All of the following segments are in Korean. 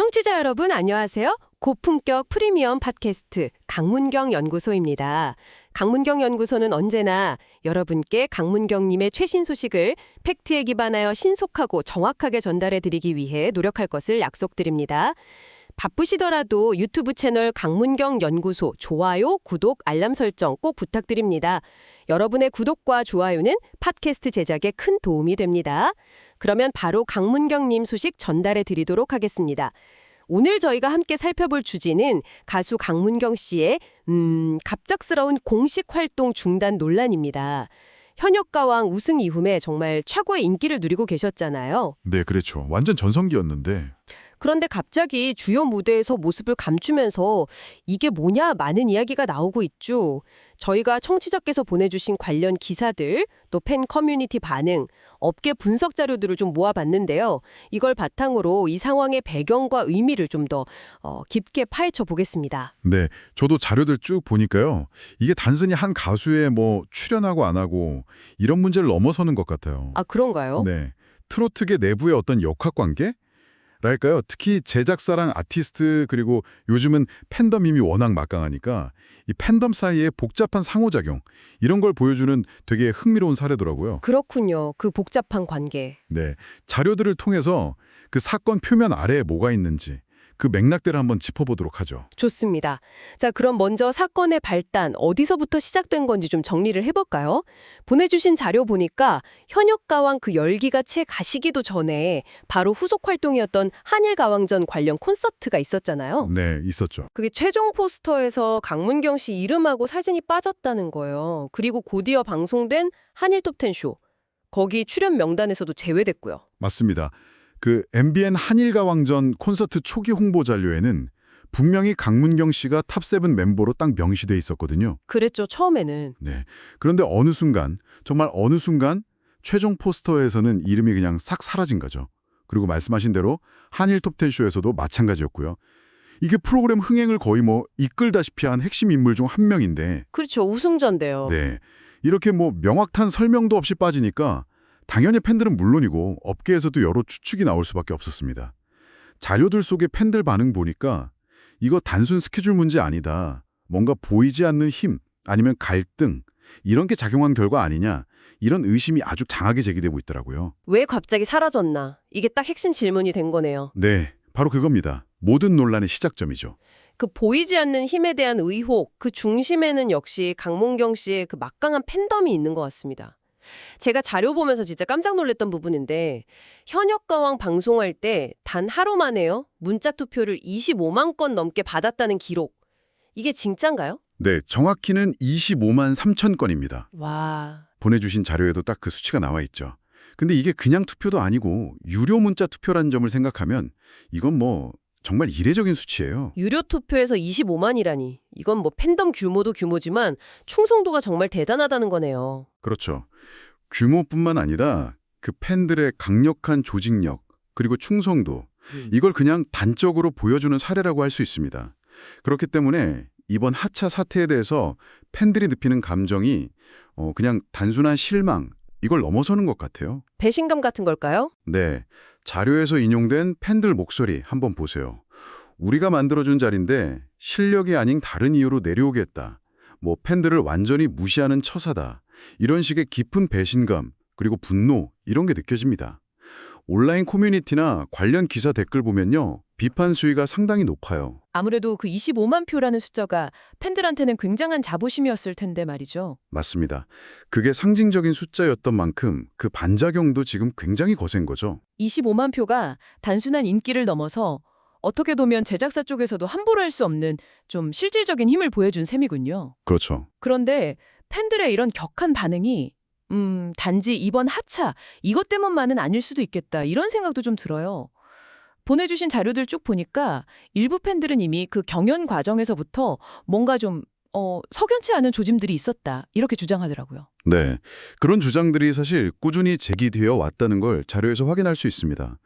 청취자 여러분 안녕하세요. 고품격 프리미엄 팟캐스트 강문경 연구소입니다. 강문경 연구소는 언제나 여러분께 강문경님의 최신 소식을 팩트에 기반하여 신속하고 정확하게 전달해 드리기 위해 노력할 것을 약속드립니다. 바쁘시더라도 유튜브 채널 강문경 연구소 좋아요, 구독, 알람 설정 꼭 부탁드립니다. 여러분의 구독과 좋아요는 팟캐스트 제작에 큰 도움이 됩니다. 그러면 바로 강문경님 소식 전달해 드리도록 하겠습니다. 오늘 저희가 함께 살펴볼 주제는 가수 강문경 씨의 갑작스러운 공식 활동 중단 논란입니다. 현역가왕 우승 이후에 정말 최고의 인기를 누리고 계셨잖아요. 네, 그렇죠. 완전 전성기였는데. 그런데 갑자기 주요 무대에서 모습을 감추면서 이게 뭐냐 많은 이야기가 나오고 있죠. 저희가 청취자께서 보내주신 관련 기사들, 또 팬 커뮤니티 반응, 업계 분석 자료들을 좀 모아봤는데요. 이걸 바탕으로 이 상황의 배경과 의미를 좀 더 깊게 파헤쳐 보겠습니다. 네, 저도 자료들 쭉 보니까요. 이게 단순히 한 가수의 출연하고 안 하고 이런 문제를 넘어서는 것 같아요. 아, 그런가요? 네, 트로트계 내부의 어떤 역학관계? 랄까요? 특히 제작사랑 아티스트 그리고 요즘은 팬덤임이 워낙 막강하니까 이 팬덤 사이의 복잡한 상호작용 이런 걸 보여주는 되게 흥미로운 사례더라고요. 그렇군요. 그 복잡한 관계. 네, 자료들을 통해서 그 사건 표면 아래에 뭐가 있는지 그 맥락들을 한번 짚어보도록 하죠. 좋습니다. 자, 그럼 먼저 사건의 발단, 어디서부터 시작된 건지 좀 정리를 해볼까요? 보내주신 자료 보니까 현역가왕 그 열기가 채 가시기도 전에 바로 후속 활동이었던 한일가왕전 관련 콘서트가 있었잖아요. 네, 있었죠. 그게 최종 포스터에서 강문경 씨 이름하고 사진이 빠졌다는 거예요. 그리고 곧이어 방송된 한일 톱10 쇼. 거기 출연 명단에서도 제외됐고요. 맞습니다. 그 MBN 한일가왕전 콘서트 초기 홍보 자료에는 분명히 강문경 씨가 탑7 멤버로 딱 명시돼 있었거든요. 그랬죠, 처음에는. 네. 그런데 어느 순간, 정말 어느 순간 최종 포스터에서는 이름이 그냥 싹 사라진 거죠. 그리고 말씀하신 대로 한일 톱10 쇼에서도 마찬가지였고요. 이게 프로그램 흥행을 거의 이끌다시피 한 핵심 인물 중 한 명인데 그렇죠, 우승자인데요. 네. 이렇게 명확한 설명도 없이 빠지니까 당연히 팬들은 물론이고 업계에서도 여러 추측이 나올 수밖에 없었습니다. 자료들 속의 팬들 반응 보니까 이거 단순 스케줄 문제 아니다. 뭔가 보이지 않는 힘 아니면 갈등 이런 게 작용한 결과 아니냐 이런 의심이 아주 장하게 제기되고 있더라고요. 왜 갑자기 사라졌나? 이게 딱 핵심 질문이 된 거네요. 네, 바로 그겁니다. 모든 논란의 시작점이죠. 그 보이지 않는 힘에 대한 의혹, 그 중심에는 역시 강문경 씨의 그 막강한 팬덤이 있는 것 같습니다. 제가 자료 보면서 진짜 깜짝 놀랐던 부분인데 현역가왕 방송할 때 단 하루 만에요. 문자 투표를 25만 건 넘게 받았다는 기록. 이게 진짠가요? 네, 정확히는 25만 3천 건입니다. 와, 보내주신 자료에도 딱 그 수치가 나와 있죠. 근데 이게 그냥 투표도 아니고 유료 문자 투표라는 점을 생각하면 이건 정말 이례적인 수치예요. 유료 투표에서 25만이라니. 이건 팬덤 규모도 규모지만 충성도가 정말 대단하다는 거네요. 그렇죠. 규모뿐만 아니라 그 팬들의 강력한 조직력 그리고 충성도 이걸 그냥 단적으로 보여주는 사례라고 할 수 있습니다. 그렇기 때문에 이번 하차 사태에 대해서 팬들이 느끼는 감정이 그냥 단순한 실망 이걸 넘어서는 것 같아요. 배신감 같은 걸까요? 네, 자료에서 인용된 팬들 목소리 한번 보세요. 우리가 만들어준 자리인데 실력이 아닌 다른 이유로 내려오겠다. 팬들을 완전히 무시하는 처사다. 이런 식의 깊은 배신감 그리고 분노 이런 게 느껴집니다. 온라인 커뮤니티나 관련 기사 댓글 보면요. 비판 수위가 상당히 높아요. 아무래도 그 25만 표라는 숫자가 팬들한테는 굉장한 자부심이었을 텐데 말이죠. 맞습니다. 그게 상징적인 숫자였던 만큼 그 반작용도 지금 굉장히 거센 거죠. 25만 표가 단순한 인기를 넘어서 어떻게 보면 제작사 쪽에서도 함부로 할 수 없는 좀 실질적인 힘을 보여준 셈이군요. 그렇죠. 그런데 팬들의 이런 격한 반응이 단지 이번 하차 이것 때문만은 아닐 수도 있겠다 이런 생각도 좀 들어요. 보내주신 자료들 쭉 보니까 일부 팬들은 이미 그 경연 과정에서부터 뭔가 좀 석연치 않은 조짐들이 있었다 이렇게 주장하더라고요. 네, 그런 주장들이 사실 꾸준히 제기되어 왔다는 걸 자료에서 확인할 수 있습니다.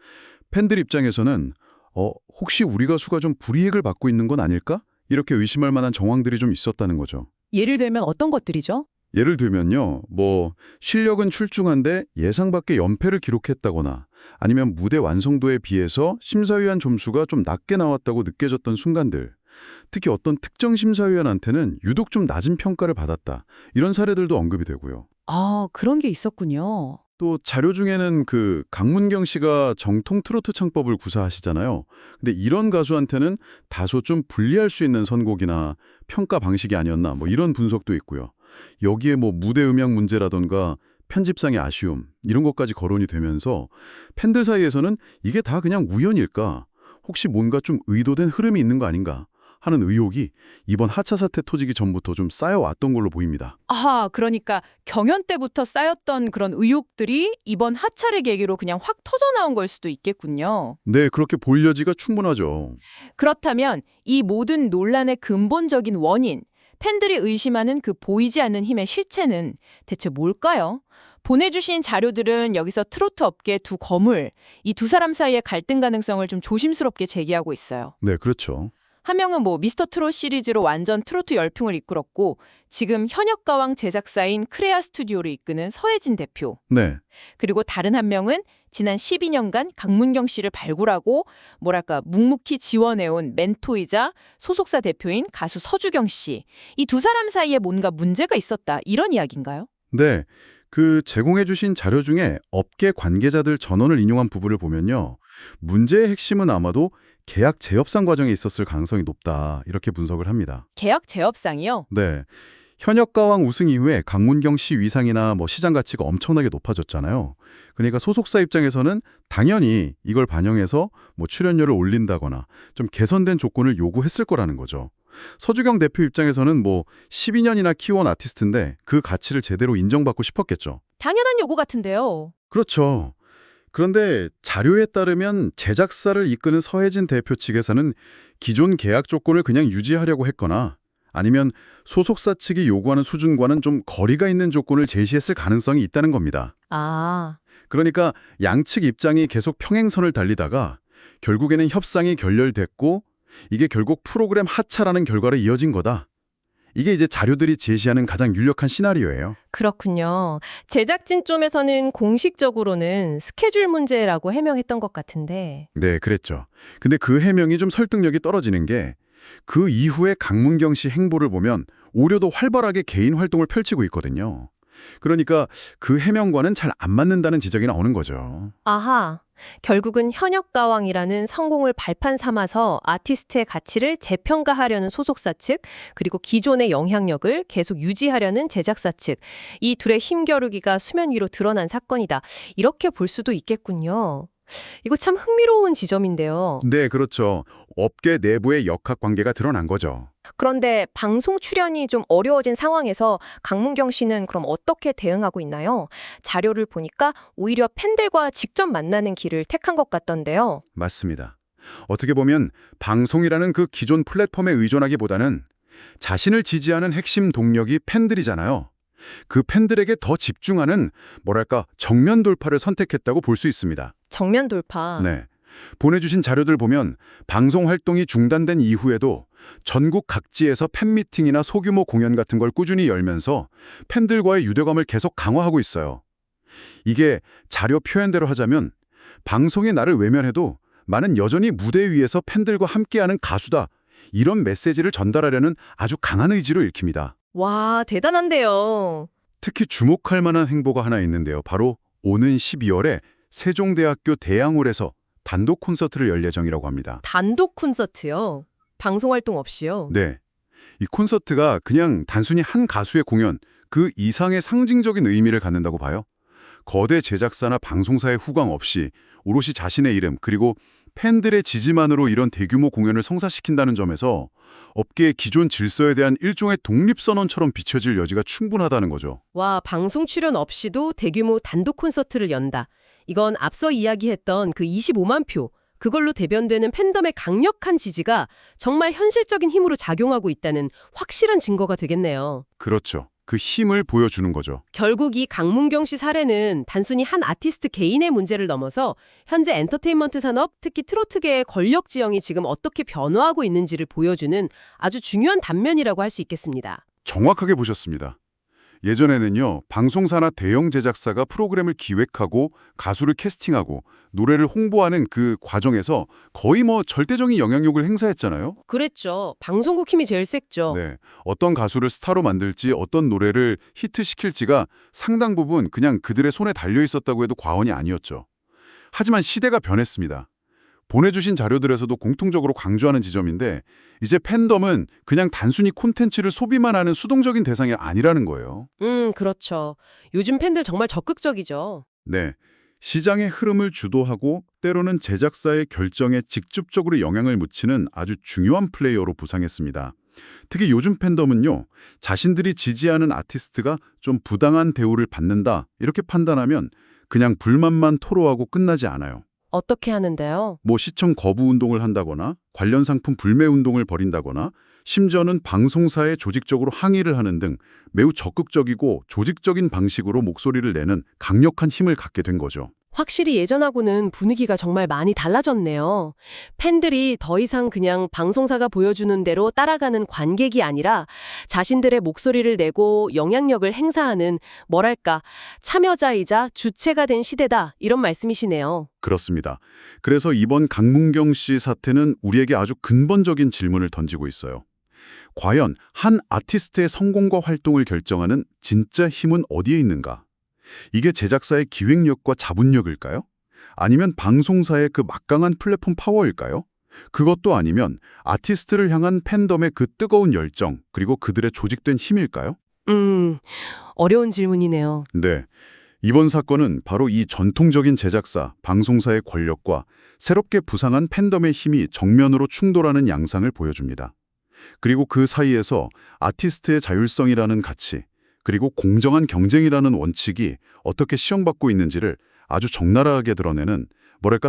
팬들 입장에서는 혹시 우리 가수가 좀 불이익을 받고 있는 건 아닐까? 이렇게 의심할 만한 정황들이 좀 있었다는 거죠. 예를 들면 어떤 것들이죠? 예를 들면요, 실력은 출중한데 예상 밖의 연패를 기록했다거나 아니면 무대 완성도에 비해서 심사위원 점수가 좀 낮게 나왔다고 느껴졌던 순간들, 특히 어떤 특정 심사위원한테는 유독 좀 낮은 평가를 받았다. 이런 사례들도 언급이 되고요. 아, 그런 게 있었군요. 또 자료 중에는 강문경 씨가 정통 트로트 창법을 구사하시잖아요. 근데 이런 가수한테는 다소 좀 불리할 수 있는 선곡이나 평가 방식이 아니었나 이런 분석도 있고요. 여기에 무대 음향 문제라던가 편집상의 아쉬움 이런 것까지 거론이 되면서 팬들 사이에서는 이게 다 그냥 우연일까? 혹시 뭔가 좀 의도된 흐름이 있는 거 아닌가? 하는 의혹이 이번 하차 사태 터지기 전부터 좀 쌓여왔던 걸로 보입니다. 아하, 그러니까 경연 때부터 쌓였던 그런 의혹들이 이번 하차를 계기로 그냥 확 터져나온 걸 수도 있겠군요. 네, 그렇게 볼 여지가 충분하죠. 그렇다면 이 모든 논란의 근본적인 원인, 팬들이 의심하는 그 보이지 않는 힘의 실체는 대체 뭘까요? 보내주신 자료들은 여기서 트로트 업계 두 거물, 이 두 사람 사이의 갈등 가능성을 좀 조심스럽게 제기하고 있어요. 네, 그렇죠. 한 명은 미스터 트롯 시리즈로 완전 트로트 열풍을 이끌었고 지금 현역가왕 제작사인 크레아 스튜디오를 이끄는 서혜진 대표. 네. 그리고 다른 한 명은 지난 12년간 강문경 씨를 발굴하고 묵묵히 지원해온 멘토이자 소속사 대표인 가수 서주경 씨. 이 두 사람 사이에 뭔가 문제가 있었다. 이런 이야기인가요? 네. 제공해 주신 자료 중에 업계 관계자들 전원을 인용한 부분을 보면요. 문제의 핵심은 아마도 계약 재협상 과정에 있었을 가능성이 높다. 이렇게 분석을 합니다. 계약 재협상이요? 네. 현역가왕 우승 이후에 강문경 씨 위상이나 시장 가치가 엄청나게 높아졌잖아요. 그러니까 소속사 입장에서는 당연히 이걸 반영해서 출연료를 올린다거나 좀 개선된 조건을 요구했을 거라는 거죠. 서주경 대표 입장에서는 12년이나 키워온 아티스트인데 그 가치를 제대로 인정받고 싶었겠죠. 당연한 요구 같은데요. 그렇죠. 그런데 자료에 따르면 제작사를 이끄는 서혜진 대표 측에서는 기존 계약 조건을 그냥 유지하려고 했거나 아니면 소속사 측이 요구하는 수준과는 좀 거리가 있는 조건을 제시했을 가능성이 있다는 겁니다. 아, 그러니까 양측 입장이 계속 평행선을 달리다가 결국에는 협상이 결렬됐고 이게 결국 프로그램 하차라는 결과로 이어진 거다. 이게 이제 자료들이 제시하는 가장 유력한 시나리오예요. 그렇군요. 제작진 쪽에서는 공식적으로는 스케줄 문제라고 해명했던 것 같은데. 네, 그랬죠. 근데 그 해명이 좀 설득력이 떨어지는 게 그 이후에 강문경 씨 행보를 보면 오히려 더 활발하게 개인 활동을 펼치고 있거든요. 그러니까 그 해명과는 잘 안 맞는다는 지적이 나오는 거죠. 아하, 결국은 현역가왕이라는 성공을 발판 삼아서 아티스트의 가치를 재평가하려는 소속사 측, 그리고 기존의 영향력을 계속 유지하려는 제작사 측, 이 둘의 힘겨루기가 수면 위로 드러난 사건이다. 이렇게 볼 수도 있겠군요. 이거 참 흥미로운 지점인데요. 네, 그렇죠. 업계 내부의 역학관계가 드러난 거죠. 그런데 방송 출연이 좀 어려워진 상황에서 강문경 씨는 그럼 어떻게 대응하고 있나요? 자료를 보니까 오히려 팬들과 직접 만나는 길을 택한 것 같던데요. 맞습니다. 어떻게 보면 방송이라는 그 기존 플랫폼에 의존하기보다는 자신을 지지하는 핵심 동력이 팬들이잖아요. 그 팬들에게 더 집중하는 정면 돌파를 선택했다고 볼 수 있습니다. 정면 돌파. 네. 보내주신 자료들 보면 방송 활동이 중단된 이후에도 전국 각지에서 팬미팅이나 소규모 공연 같은 걸 꾸준히 열면서 팬들과의 유대감을 계속 강화하고 있어요. 이게 자료 표현대로 하자면 방송이 나를 외면해도 나는 여전히 무대 위에서 팬들과 함께하는 가수다. 이런 메시지를 전달하려는 아주 강한 의지로 읽힙니다. 와, 대단한데요. 특히 주목할 만한 행보가 하나 있는데요. 바로 오는 12월에 세종대학교 대양홀에서 단독 콘서트를 열 예정이라고 합니다. 단독 콘서트요? 방송 활동 없이요? 네. 이 콘서트가 그냥 단순히 한 가수의 공연, 그 이상의 상징적인 의미를 갖는다고 봐요. 거대 제작사나 방송사의 후광 없이 오롯이 자신의 이름 그리고 팬들의 지지만으로 이런 대규모 공연을 성사시킨다는 점에서 업계의 기존 질서에 대한 일종의 독립선언처럼 비춰질 여지가 충분하다는 거죠. 와, 방송 출연 없이도 대규모 단독 콘서트를 연다. 이건 앞서 이야기했던 그 25만 표, 그걸로 대변되는 팬덤의 강력한 지지가 정말 현실적인 힘으로 작용하고 있다는 확실한 증거가 되겠네요. 그렇죠. 그 힘을 보여주는 거죠. 결국 이 강문경 씨 사례는 단순히 한 아티스트 개인의 문제를 넘어서 현재 엔터테인먼트 산업, 특히 트로트계의 권력 지형이 지금 어떻게 변화하고 있는지를 보여주는 아주 중요한 단면이라고 할 수 있겠습니다. 정확하게 보셨습니다. 예전에는요, 방송사나 대형 제작사가 프로그램을 기획하고 가수를 캐스팅하고 노래를 홍보하는 그 과정에서 거의 절대적인 영향력을 행사했잖아요. 그랬죠. 방송국 힘이 제일 셌죠. 네, 어떤 가수를 스타로 만들지 어떤 노래를 히트시킬지가 상당 부분 그냥 그들의 손에 달려 있었다고 해도 과언이 아니었죠. 하지만 시대가 변했습니다. 보내주신 자료들에서도 공통적으로 강조하는 지점인데 이제 팬덤은 그냥 단순히 콘텐츠를 소비만 하는 수동적인 대상이 아니라는 거예요. 그렇죠. 요즘 팬들 정말 적극적이죠. 네, 시장의 흐름을 주도하고 때로는 제작사의 결정에 직접적으로 영향을 미치는 아주 중요한 플레이어로 부상했습니다. 특히 요즘 팬덤은요, 자신들이 지지하는 아티스트가 좀 부당한 대우를 받는다 이렇게 판단하면 그냥 불만만 토로하고 끝나지 않아요. 어떻게 하는데요? 시청 거부 운동을 한다거나 관련 상품 불매 운동을 벌인다거나 심지어는 방송사에 조직적으로 항의를 하는 등 매우 적극적이고 조직적인 방식으로 목소리를 내는 강력한 힘을 갖게 된 거죠. 확실히 예전하고는 분위기가 정말 많이 달라졌네요. 팬들이 더 이상 그냥 방송사가 보여주는 대로 따라가는 관객이 아니라 자신들의 목소리를 내고 영향력을 행사하는 뭐랄까 참여자이자 주체가 된 시대다 이런 말씀이시네요. 그렇습니다. 그래서 이번 강문경 씨 사태는 우리에게 아주 근본적인 질문을 던지고 있어요. 과연 한 아티스트의 성공과 활동을 결정하는 진짜 힘은 어디에 있는가? 이게 제작사의 기획력과 자본력일까요? 아니면 방송사의 그 막강한 플랫폼 파워일까요? 그것도 아니면 아티스트를 향한 팬덤의 그 뜨거운 열정, 그리고 그들의 조직된 힘일까요? 어려운 질문이네요. 네. 이번 사건은 바로 이 전통적인 제작사, 방송사의 권력과 새롭게 부상한 팬덤의 힘이 정면으로 충돌하는 양상을 보여줍니다. 그리고 그 사이에서 아티스트의 자율성이라는 가치, 그리고 공정한 경쟁이라는 원칙이 어떻게 시험받고 있는지를 아주 적나라하게 드러내는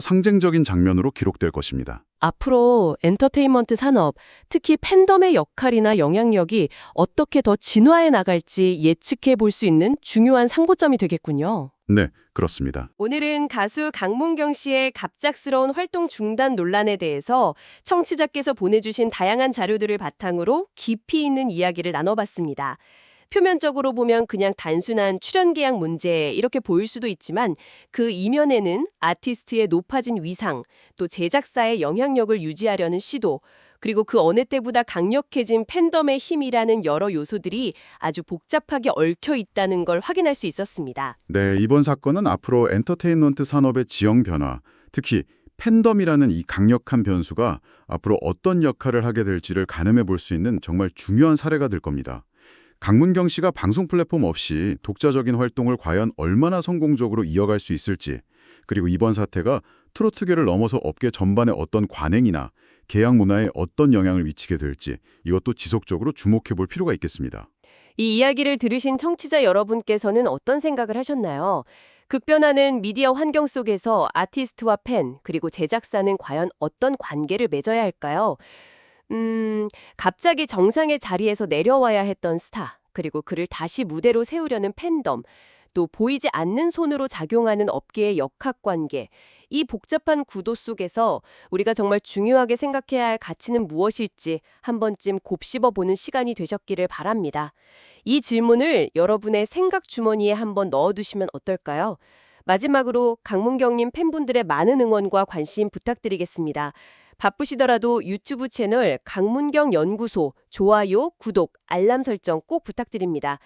상징적인 장면으로 기록될 것입니다. 앞으로 엔터테인먼트 산업, 특히 팬덤의 역할이나 영향력이 어떻게 더 진화해 나갈지 예측해 볼 수 있는 중요한 상고점이 되겠군요. 네, 그렇습니다. 오늘은 가수 강문경 씨의 갑작스러운 활동 중단 논란에 대해서 청취자께서 보내주신 다양한 자료들을 바탕으로 깊이 있는 이야기를 나눠봤습니다. 표면적으로 보면 그냥 단순한 출연 계약 문제 이렇게 보일 수도 있지만 그 이면에는 아티스트의 높아진 위상, 또 제작사의 영향력을 유지하려는 시도, 그리고 그 어느 때보다 강력해진 팬덤의 힘이라는 여러 요소들이 아주 복잡하게 얽혀 있다는 걸 확인할 수 있었습니다. 네, 이번 사건은 앞으로 엔터테인먼트 산업의 지형 변화, 특히 팬덤이라는 이 강력한 변수가 앞으로 어떤 역할을 하게 될지를 가늠해 볼 수 있는 정말 중요한 사례가 될 겁니다. 강문경 씨가 방송 플랫폼 없이 독자적인 활동을 과연 얼마나 성공적으로 이어갈 수 있을지, 그리고 이번 사태가 트로트계를 넘어서 업계 전반에 어떤 관행이나 계약 문화에 어떤 영향을 미치게 될지 이것도 지속적으로 주목해 볼 필요가 있겠습니다. 이 이야기를 들으신 청취자 여러분께서는 어떤 생각을 하셨나요? 급변하는 미디어 환경 속에서 아티스트와 팬, 그리고 제작사는 과연 어떤 관계를 맺어야 할까요? 갑자기 정상의 자리에서 내려와야 했던 스타, 그리고 그를 다시 무대로 세우려는 팬덤, 또 보이지 않는 손으로 작용하는 업계의 역학관계, 이 복잡한 구도 속에서 우리가 정말 중요하게 생각해야 할 가치는 무엇일지 한 번쯤 곱씹어보는 시간이 되셨기를 바랍니다. 이 질문을 여러분의 생각 주머니에 한번 넣어두시면 어떨까요? 마지막으로 강문경님 팬분들의 많은 응원과 관심 부탁드리겠습니다. 바쁘시더라도 유튜브 채널 강문경 연구소 좋아요, 구독, 알람 설정 꼭 부탁드립니다.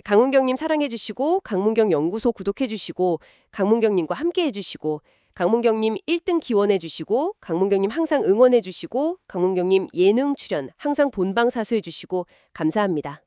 강문경님 사랑해주시고 강문경 연구소 구독해주시고 강문경님과 함께해주시고 강문경님 1등 기원해주시고 강문경님 항상 응원해주시고 강문경님 예능 출연 항상 본방 사수해주시고 감사합니다.